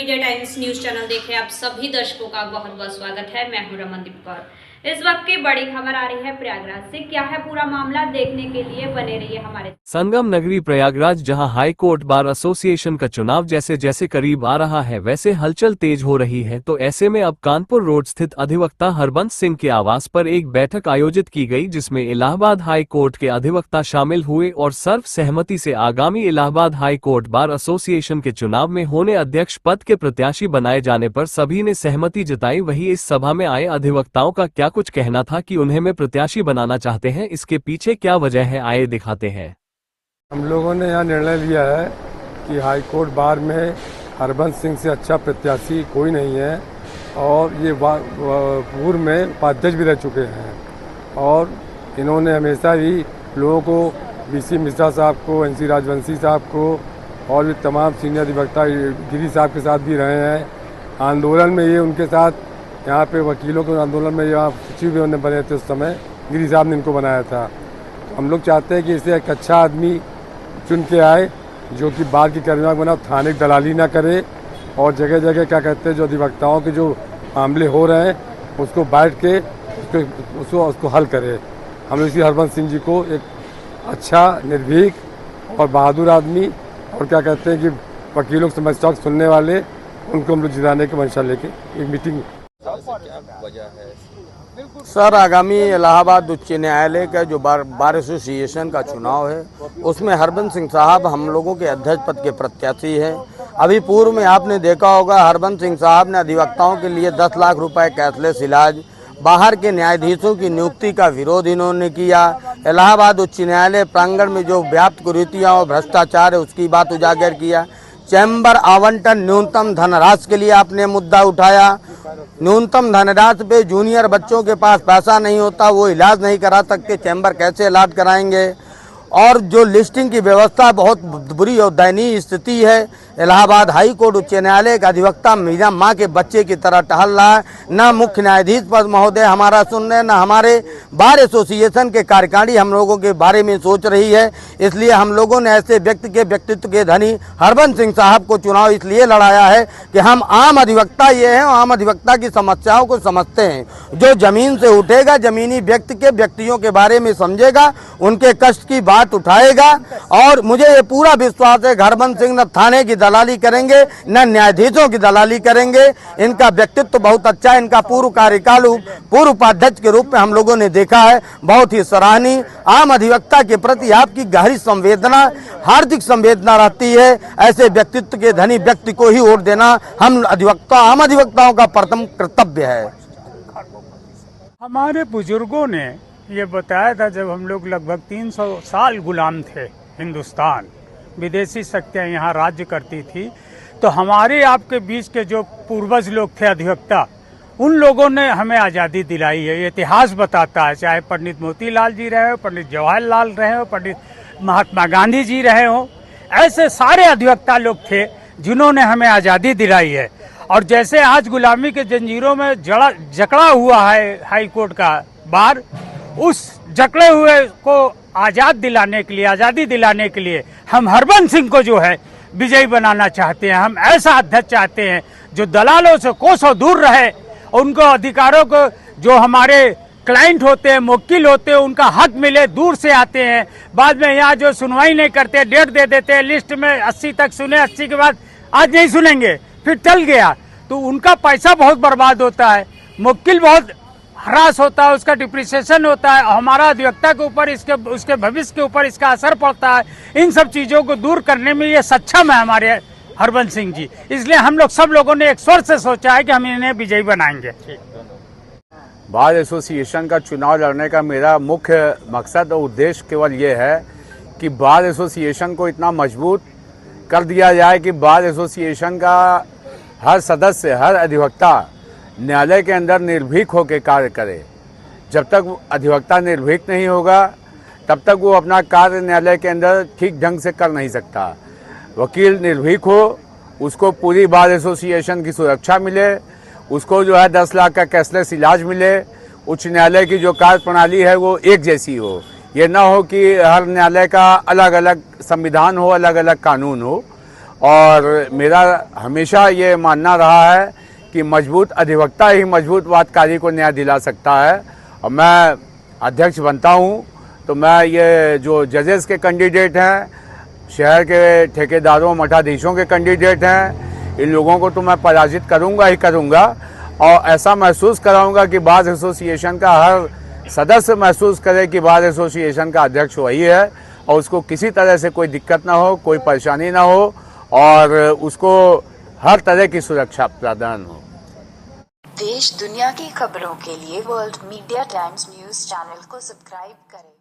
विजय times news channel देखे आप सभी दर्शकों का बहुत बहुत स्वागत है। मैं हूं रमनदीप कौर। इस वक्त की बड़ी खबर आ रही है प्रयागराज से। क्या है पूरा मामला, देखने के लिए बने रहिए हमारे संगम नगरी प्रयागराज, जहां हाई कोर्ट बार एसोसिएशन का चुनाव जैसे जैसे करीब आ रहा है वैसे हलचल तेज हो रही है। तो ऐसे में अब कानपुर रोड स्थित अधिवक्ता हरबंस सिंह के आवास पर एक बैठक आयोजित की गई, जिसमें इलाहाबाद हाई कोर्ट के अधिवक्ता शामिल हुए और सर्व सहमति से आगामी Allahabad high court bar association के चुनाव में होने अध्यक्ष पद के प्रत्याशी बनाए जाने पर सभी ने सहमति जताई। वहीं इस सभा में आए अधिवक्ताओं का क्या कुछ कहना था कि उन्हें में प्रत्याशी बनाना चाहते हैं, इसके पीछे क्या वजह है, आए दिखाते हैं। हम लोगों ने यहाँ निर्णय लिया है कि हाई कोर्ट बार में हरबंस सिंह से अच्छा प्रत्याशी कोई नहीं है और ये पूर्व में उपाध्यक्ष भी रह चुके हैं और इन्होंने हमेशा ही लोगों को बीसी मिश्रा साहब को, एनसी राजवंशी साहब को और भी तमाम सीनियर अधिवक्ता गिरी साहब के साथ भी रहे हैं। आंदोलन में ये उनके साथ यहाँ पे वकीलों के आंदोलन में यहाँ सचिव भी उन्होंने बने थे, उस समय गिरी साहब ने इनको बनाया था। तो हम लोग चाहते हैं कि इसे एक अच्छा आदमी चुन के आए जो कि बार की कर्मचारी बना, थाने की दलाली ना करे और जगह जगह क्या कहते हैं जो अधिवक्ताओं के जो मामले हो रहे हैं उसको बैठ के उसको हल करे। हम लोग इसी हरबंस सिंह जी को एक अच्छा, निर्भीक और बहादुर आदमी और क्या कहते हैं कि वकीलों की समस्याओं को सुनने वाले, उनको हम लोग जिताने की मंशा लेके एक मीटिंग। सर, आगामी इलाहाबाद उच्च न्यायालय का जो बार एसोसिएशन का चुनाव है उसमें हरबंस सिंह साहब हम लोगों के अध्यक्ष पद के प्रत्याशी हैं। अभी पूर्व में आपने देखा होगा हरबंस सिंह साहब ने अधिवक्ताओं के लिए 10 लाख रुपए कैशलेस इलाज, बाहर के न्यायाधीशों की नियुक्ति का विरोध इन्होंने किया। इलाहाबाद उच्च न्यायालय प्रांगण में जो व्याप्त कुरीतियाँ और भ्रष्टाचार है उसकी बात उजागर किया। चैम्बर आवंटन न्यूनतम धनराशि के लिए आपने मुद्दा उठाया। न्यूनतम धनराशि पे जूनियर बच्चों के पास पैसा नहीं होता, वो इलाज नहीं करा सकते, चैम्बर कैसे इलाज कराएंगे। और जो लिस्टिंग की व्यवस्था बहुत बुरी और दयनीय स्थिति है। इलाहाबाद हाई कोर्ट उच्च न्यायालय का अधिवक्ता मीरा माँ के बच्चे की तरह टहल रहा है। न मुख्य न्यायाधीश पद महोदय हमारा सुन रहे, न हमारे बार एसोसिएशन के कार्यकारिणी हम लोगों के बारे में सोच रही है। इसलिए हम लोगों ने ऐसे व्यक्ति के व्यक्तित्व के धनी हरबंस सिंह साहब को चुनाव इसलिए लड़ाया है कि हम आम अधिवक्ता ये हैं, आम अधिवक्ता की समस्याओं को समझते हैं। जो जमीन से उठेगा, जमीनी व्यक्ति के व्यक्तियों के बारे में समझेगा, उनके कष्ट की बात उठाएगा। और मुझे ये पूरा विश्वास है हरबंस सिंह न थाने की दलाली करेंगे न न्यायाधीशों की दलाली करेंगे। इनका व्यक्तित्व बहुत अच्छा है। इनका पूर्व कार्यकाल पूर्व उपाध्यक्ष के रूप में हम लोगों ने देखा है, बहुत ही सराहनीय। आम अधिवक्ता के प्रति आपकी गहरी संवेदना, हार्दिक संवेदना रहती है। ऐसे व्यक्तित्व के धनी व्यक्ति को ही वोट देना हम आम अधिवक्ताओं का प्रथम कर्तव्य है। हमारे बुजुर्गों ने ये बताया था, जब हम लोग लगभग 300 साल गुलाम थे, हिंदुस्तान विदेशी शक्तियाँ यहाँ राज्य करती थी, तो हमारे आपके बीच के जो पूर्वज लोग थे अधिवक्ता, उन लोगों ने हमें आज़ादी दिलाई है। ये इतिहास बताता है, चाहे पंडित मोतीलाल जी रहे हो, पंडित जवाहरलाल रहे हो, पंडित महात्मा गांधी जी रहे हो, ऐसे सारे अधिवक्ता लोग थे जिन्होंने हमें आज़ादी दिलाई है। और जैसे आज गुलामी के जंजीरों में जकड़ा हुआ है हाई कोर्ट का बार, उस जकड़े हुए को आज़ाद दिलाने के लिए, आज़ादी दिलाने के लिए हम हरबंस सिंह को जो है विजयी बनाना चाहते हैं। हम ऐसा अध्यक्ष चाहते हैं जो दलालों से कोसों दूर रहे, उनको अधिकारों को, जो हमारे क्लाइंट होते हैं, मुवक्किल होते हैं, उनका हक मिले। दूर से आते हैं, बाद में यहाँ जो सुनवाई नहीं करते, डेट दे देते हैं, लिस्ट में 80 तक सुने, 80 के बाद आज नहीं सुनेंगे, फिर टल गया, तो उनका पैसा बहुत बर्बाद होता है, मुवक्किल बहुत हरास होता है, उसका डिप्रिसिएशन होता है, हमारा अधिवक्ता के ऊपर, उसके भविष्य के ऊपर इसका असर पड़ता है। इन सब चीज़ों को दूर करने में ये सक्षम है हमारे हरबंस सिंह जी। इसलिए हम लोग सब लोगों ने एक स्वर से सोचा है कि हम इन्हें विजयी बनाएंगे। बार एसोसिएशन का चुनाव लड़ने का मेरा मुख्य मकसद और उद्देश्य केवल ये है कि बार एसोसिएशन को इतना मजबूत कर दिया जाए कि बार एसोसिएशन का हर सदस्य, हर अधिवक्ता न्यायालय के अंदर निर्भीक होकर कार्य करे। जब तक अधिवक्ता निर्भीक नहीं होगा तब तक वो अपना कार्य न्यायालय के अंदर ठीक ढंग से कर नहीं सकता। वकील निर्भीक हो, उसको पूरी बार एसोसिएशन की सुरक्षा मिले, उसको जो है 10 लाख का कैशलेस इलाज मिले, उच्च न्यायालय की जो कार्य प्रणाली है वो एक जैसी हो। ये ना हो कि हर न्यायालय का अलग अलग संविधान हो, अलग अलग कानून हो। और मेरा हमेशा ये मानना रहा है कि मजबूत अधिवक्ता ही मजबूत वादकारी को न्याय दिला सकता है। और मैं अध्यक्ष बनता हूँ तो मैं ये जो जजेस के कैंडिडेट हैं, शहर के ठेकेदारों मठाधीशों के कैंडिडेट हैं, इन लोगों को तो मैं पराजित करूँगा ही करूँगा और ऐसा महसूस कराऊँगा कि बार एसोसिएशन का हर सदस्य महसूस करे कि बार एसोसिएशन का अध्यक्ष वही है और उसको किसी तरह से कोई दिक्कत ना हो, कोई परेशानी ना हो और उसको हर तरह की सुरक्षा प्रदान हो। देश दुनिया की खबरों के लिए world media times news channel को सब्सक्राइब करें।